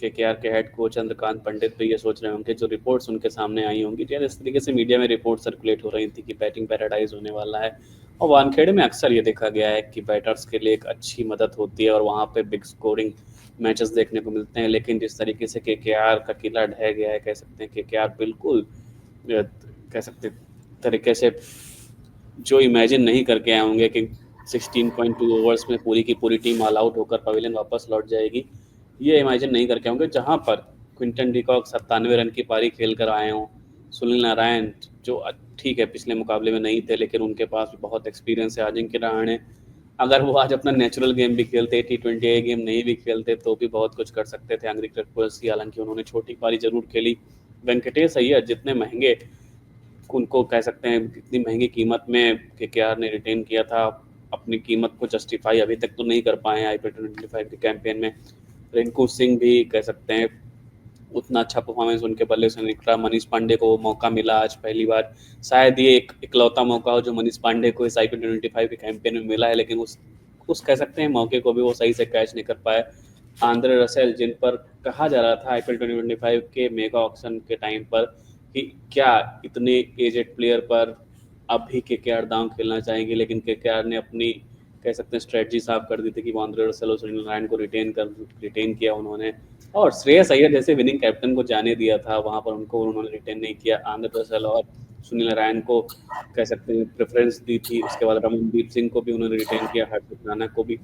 KKR के head coach Chandrakant Pandit भी ये सोच रहे होंगे, जो रिपोर्ट्स उनके सामने आई होंगी, यार इस तरीके से मीडिया में रिपोर्ट सर्कुलेट हो रही थी कि बैटिंग पैराडाइज होने वाला है। और वानखेड़े में अक्सर ये देखा गया है कि बैटर्स के लिए एक अच्छी मदद होती है और वहाँ पे बिग स्कोरिंग मैचेस देखने को मिलते हैं। लेकिन जिस तरीके से केकेआर का किला ढह गया है, कह सकते हैं केकेआर बिल्कुल कह सकते तरीके से जो इमेजिन नहीं करके आए होंगे कि 16.2 ओवर्स में पूरी की पूरी टीम ऑल आउट होकर पवेलियन वापस लौट जाएगी, ये इमेजिन नहीं करके होंगे। जहां पर क्विंटन डिकॉक 97 रन की पारी खेल कर आए हों, सुनील नारायण जो ठीक है पिछले मुकाबले में नहीं थे लेकिन उनके पास भी बहुत एक्सपीरियंस है, अजिंक्य रहाणे अगर वो आज अपना नेचुरल गेम भी खेलते, T20 गेम नहीं भी खेलते तो भी बहुत कुछ कर सकते थे। एंग्री क्रैकपोल्सी हालांकि उन्होंने छोटी पारी जरूर खेली। वेंकटेश अय्यर जितने महंगे उनको कह सकते हैं इतनी महंगी कीमत में केकेआर ने रिटेन किया था, अपनी कीमत को जस्टिफाई अभी तक तो नहीं कर पाए हैं IPL 25 के कैंपेन में। रिंकू सिंह भी कह सकते हैं उतना अच्छा परफॉर्मेंस उनके बल्ले से निकला। मनीष पांडे को मौका मिला आज पहली बार, शायद ये एक इकलौता मौका हो जो मनीष पांडे को इस IPL 25 के कैंपेन में मिला है, लेकिन उस कह सकते हैं मौके को भी वो सही से कैच नहीं कर पाए। आंद्रे रसेल जिन पर कहा जा रहा था IPL 2025 के मेगा ऑक्शन के टाइम पर कि क्या इतने एजेड प्लेयर पर अब भी केकेआर दांव खेलना चाहेंगे, लेकिन केकेआर ने अपनी कह सकते हैं स्ट्रेटजी साफ कर दी थी कि वो आंद्रे रसेल और सुनील नारायण को रिटेन किया उन्होंने। और श्रेयस अय्यर जैसे विनिंग कैप्टन को जाने दिया था, वहां पर उनको उन्होंने रिटेन नहीं किया। आंद्रे रसेल और सुनील नारायण को कह सकते हैं प्रेफरेंस दी थी। उसके बाद रमनदीप सिंह को भी उन्होंने रिटेन किया, हर्षित राणा को भी।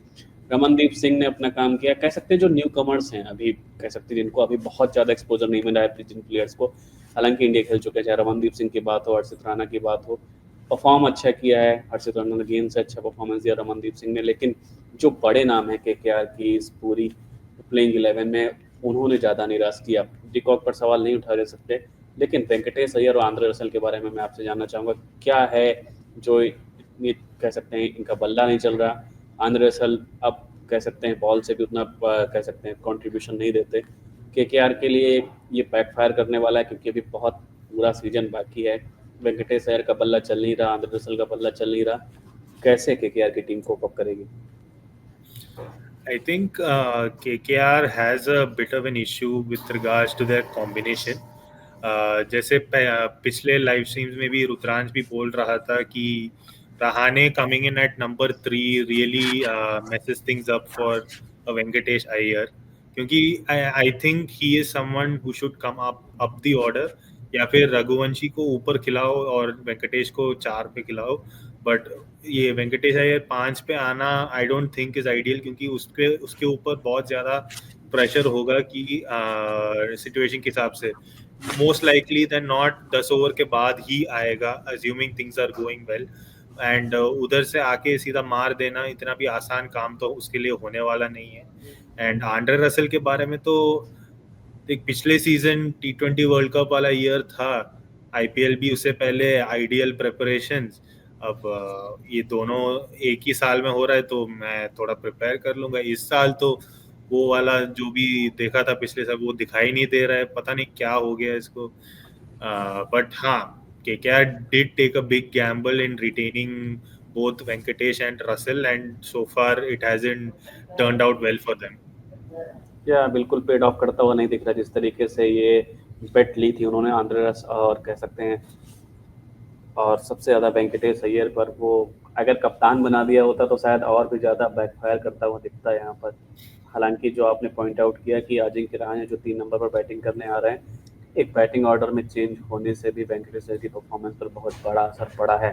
रमनदीप सिंह ने अपना काम किया। कह सकते हैं जो न्यू कमर्स हैं अभी, कह सकते हैं जिनको अभी बहुत ज़्यादा एक्सपोजर नहीं मिला है जिन प्लेयर्स को, हालांकि इंडिया खेल चुके हैं, चाहे रमनदीप सिंह की बात हो, हर्षित राणा की बात हो, परफॉर्म अच्छा किया है। हर्षित राणा ने गेंद से अच्छा परफॉर्मेंस दिया रमनदीप सिंह ने, लेकिन जो बड़े नाम है केकेआर की इस पूरी प्लेइंग 11 में उन्होंने ज़्यादा निराश किया। डिकॉक पर सवाल नहीं उठा सकते, लेकिन वेंकटेश अय्यर और आंद्रे रसेल के बारे में मैं आपसे जानना चाहूँगा क्या है जो इतनी कह सकते हैं इनका बल्ला नहीं चल रहा। आंद्रे रसेल अब कह सकते हैं बॉल से भी उतना कह सकते हैं कंट्रीब्यूशन नहीं देते। केकेआर के लिए ये बैकफायर करने वाला है क्योंकि अभी बहुत पूरा सीजन बाकी है। वेंकटेश अय्यर का बल्ला चल नहीं रहा, आंद्रे रसेल का बल्ला चल नहीं रहा, कैसे केकेआर की टीम कोप अप करेगी? I think KKR has a bit of an issue with regards to their combination. जैसे पिछले लाइव स्ट्रीम्स में भी रुद्रांश भी बोल रहा था कि Rahane coming in at number 3 really messes things up for Venkatesh Iyer, क्योंकि I think he is someone who should come up the order, या फिर रघुवंशी को ऊपर खिलाओ और वेंकटेश को 4 पे खिलाओ। बट ये वेंकटेश अय्यर 5 पे आना I don't think is ideal, क्योंकि उसके ऊपर बहुत ज़्यादा प्रेशर होगा कि सिचुएशन के हिसाब से most likely then not 10 over के बाद ही आएगा, assuming things are going well. And उधर से आके सीधा मार देना इतना भी आसान काम तो उसके लिए होने वाला नहीं है। एंड आंड्रे रसेल के बारे में तो एक पिछले सीजन T20 वर्ल्ड कप वाला ईयर था, IPL भी उससे पहले आइडियल प्रिपरेशंस। अब ये दोनों एक ही साल में हो रहा है तो मैं थोड़ा प्रिपेयर कर लूंगा। इस साल तो वो वाला जो भी देखा था पिछले साल वो दिखाई नहीं दे रहा है, पता नहीं क्या हो गया इसको। बट हाँ, KKR did take a big gamble in retaining both Venkatesh and Russell, and so far it hasn't turned out well for them. या बिल्कुल पेड ऑफ करता हुआ नहीं दिख रहा जिस तरीके से ये बेट ली थी उन्होंने आंद्रे रस और कह सकते हैं और सबसे ज़्यादा वेंकटेश अय्यर पर। वो अगर कप्तान बना दिया होता तो शायद और भी ज़्यादा बैकफायर करता हुआ दिखता है यहाँ पर। हालांकि जो आपने पॉइंट आउट किया कि अजिंक्य रहाणे जो 3 नंबर पर बैटिंग करने आ रहे हैं, एक बैटिंग ऑर्डर में चेंज होने से भी वेंकटेश अय्यर की परफॉर्मेंस पर बहुत बड़ा असर पड़ा है।